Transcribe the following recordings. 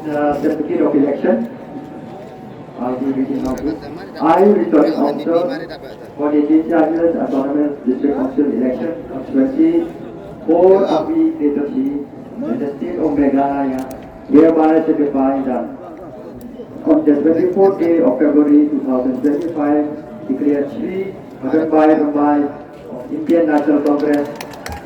the certificate of election. I'll be reading out this. I, returning officer for the MDC Amwi Autonomous District Council election of 24 Amwi Khliehtyrshi in the state of Meghalaya, hereby certify that on the 24th day of February 2025, declared Sri Ma Madonbai Rymbai of Indian National Congress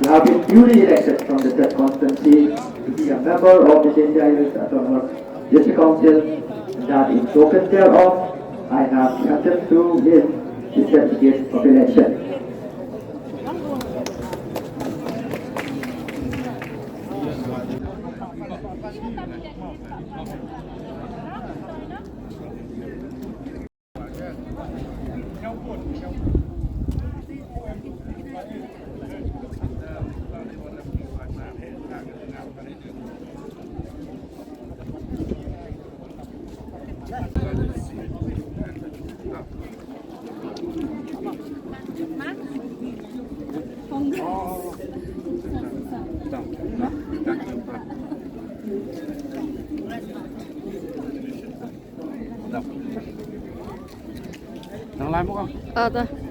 to have been duly elected from the said constituency to be a member of the MDC Autonomous District Council, and that in token thereof, I have granted to him the certificate of election. Đang live không? Rồi.